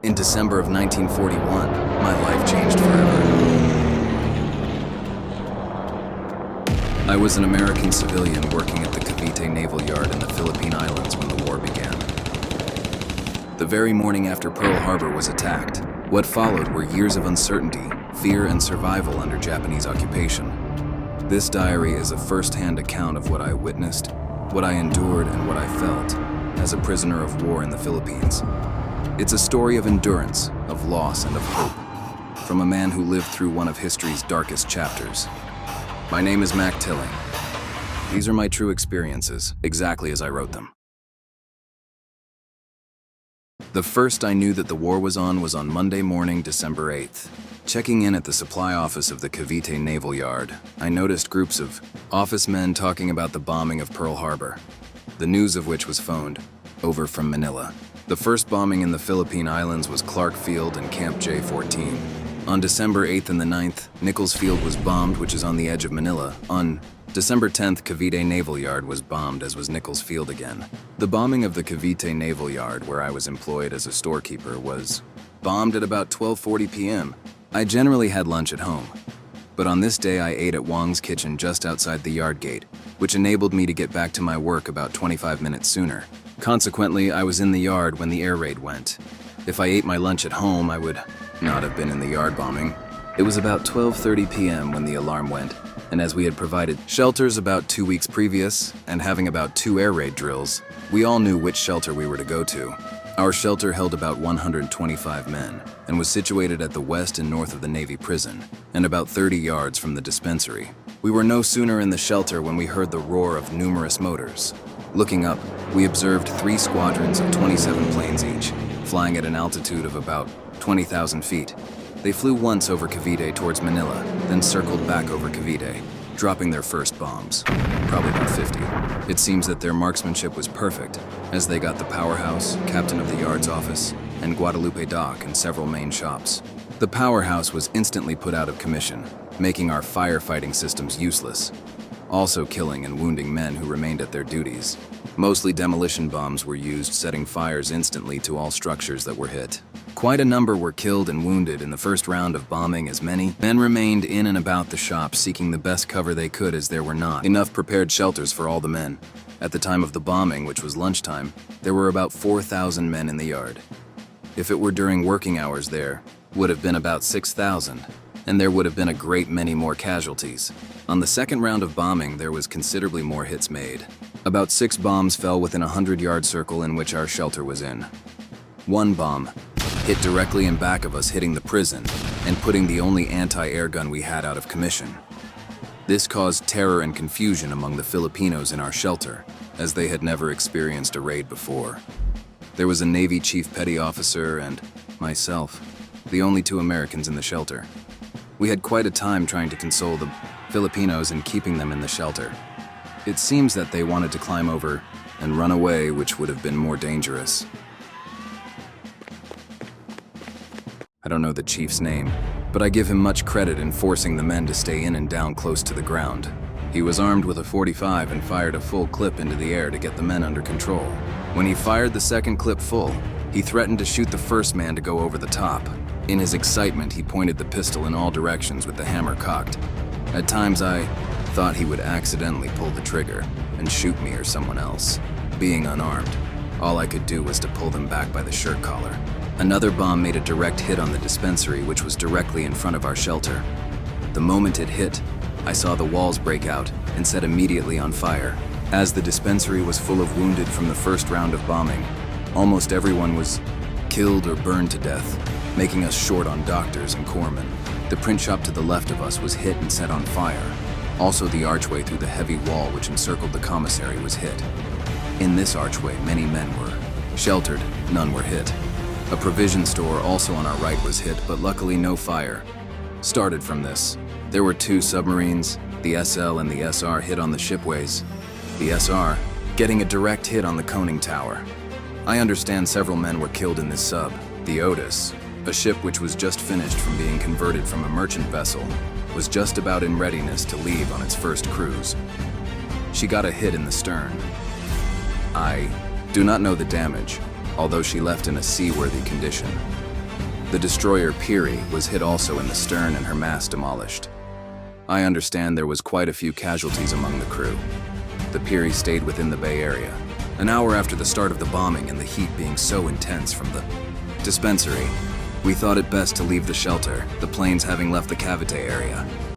In December of 1941, my life changed forever. I was an American civilian working at the Cavite Naval Yard in the Philippine Islands when the war began. The very morning after Pearl Harbor was attacked, what followed were years of uncertainty, fear, and survival under Japanese occupation. This diary is a first-hand account of what I witnessed, what I endured, and what I felt as a prisoner of war in the Philippines. It's a story of endurance, of loss, and of hope, from a man who lived through one of history's darkest chapters. My name is Mack Tilling. These are my true experiences, exactly as I wrote them. The first I knew that the war was on Monday morning, December 8th. Checking in at the supply office of the Cavite Naval Yard, I noticed groups of office men talking about the bombing of Pearl Harbor, the news of which was phoned over from Manila. The first bombing in the Philippine Islands was Clark Field and Camp J-14. On December 8th and the 9th, Nichols Field was bombed, which is on the edge of Manila. On December 10th, Cavite Naval Yard was bombed, as was Nichols Field again. The bombing of the Cavite Naval Yard, where I was employed as a storekeeper, was bombed at about 12:40 p.m. I generally had lunch at home, but on this day I ate at Wong's Kitchen just outside the yard gate, which enabled me to get back to my work about 25 minutes sooner. Consequently, I was in the yard when the air raid went. If I ate my lunch at home, I would not have been in the yard bombing. It was about 12:30 p.m. when the alarm went, and as we had provided shelters about 2 weeks previous and having about 2 air raid drills, we all knew which shelter we were to go to. Our shelter held about 125 men and was situated at the west and north of the Navy prison and about 30 yards from the dispensary. We were no sooner in the shelter when we heard the roar of numerous motors. Looking up, we observed 3 squadrons of 27 planes each, flying at an altitude of about 20,000 feet. They flew once over Cavite towards Manila, then circled back over Cavite, dropping their first bombs, probably about 50. It seems that their marksmanship was perfect, as they got the powerhouse, captain of the yard's office, and Guadalupe Dock and several main shops. The powerhouse was instantly put out of commission, making our firefighting systems useless, also killing and wounding men who remained at their duties. Mostly demolition bombs were used, setting fires instantly to all structures that were hit. Quite a number were killed and wounded in the first round of bombing, as many men remained in and about the shops seeking the best cover they could, as there were not enough prepared shelters for all the men. At the time of the bombing, which was lunchtime, there were about 4,000 men in the yard. If it were during working hours, there would have been about 6,000, and there would have been a great many more casualties. On the second round of bombing, there was considerably more hits made. About 6 bombs fell within a 100-yard circle in which our shelter was in. One bomb hit directly in back of us, hitting the prison and putting the only anti-air gun we had out of commission. This caused terror and confusion among the Filipinos in our shelter, as they had never experienced a raid before. There was a Navy chief petty officer and myself, the only 2 Americans in the shelter. We had quite a time trying to console the Filipinos and keeping them in the shelter. It seems that they wanted to climb over and run away, which would have been more dangerous. I don't know the chief's name, but I give him much credit in forcing the men to stay in and down close to the ground. He was armed with a .45 and fired a full clip into the air to get the men under control. When he fired the second clip full, he threatened to shoot the first man to go over the top. In his excitement, he pointed the pistol in all directions with the hammer cocked. At times I thought he would accidentally pull the trigger and shoot me or someone else. Being unarmed, all I could do was to pull them back by the shirt collar. Another bomb made a direct hit on the dispensary, which was directly in front of our shelter. The moment it hit, I saw the walls break out and set immediately on fire. As the dispensary was full of wounded from the first round of bombing, almost everyone was killed or burned to death, making us short on doctors and corpsmen. The print shop to the left of us was hit and set on fire. Also, the archway through the heavy wall which encircled the commissary was hit. In this archway, many men were sheltered, none were hit. A provision store also on our right was hit, but luckily no fire started from this. There were 2 submarines, the SL and the SR, hit on the shipways. The SR getting a direct hit on the coning tower. I understand several men were killed in this sub. The Otus, a ship which was just finished from being converted from a merchant vessel, was just about in readiness to leave on its first cruise. She got a hit in the stern. I do not know the damage, although she left in a seaworthy condition. The destroyer Peary was hit also in the stern and her mast demolished. I understand there was quite a few casualties among the crew. The Peary stayed within the Bay Area. An hour after the start of the bombing and the heat being so intense from the dispensary, we thought it best to leave the shelter, the planes having left the Cavite area.